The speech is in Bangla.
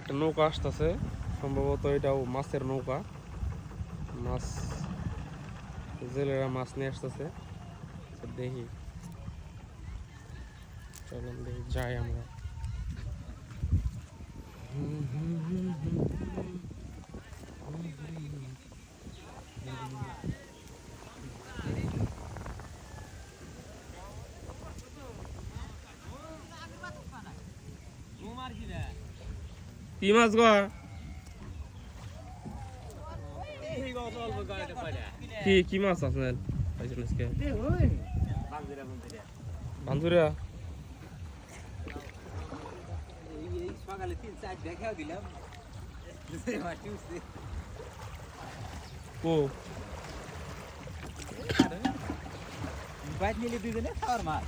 একটা নৌকা আসতেছে, সম্ভবত এটাও মাছের নৌকা। মাছ, জেলেরা মাছ নিয়ে আসতেছে। দেখি, চলুন দেখি, যাই আমরা। কি মাছ গো? কি কি মাছ আপনার আজকে? বান্ধুরা সকালে 3-4 দেখাও দিলাম। ও বাইট নিলে দুজনে খাওয়ার মাছ।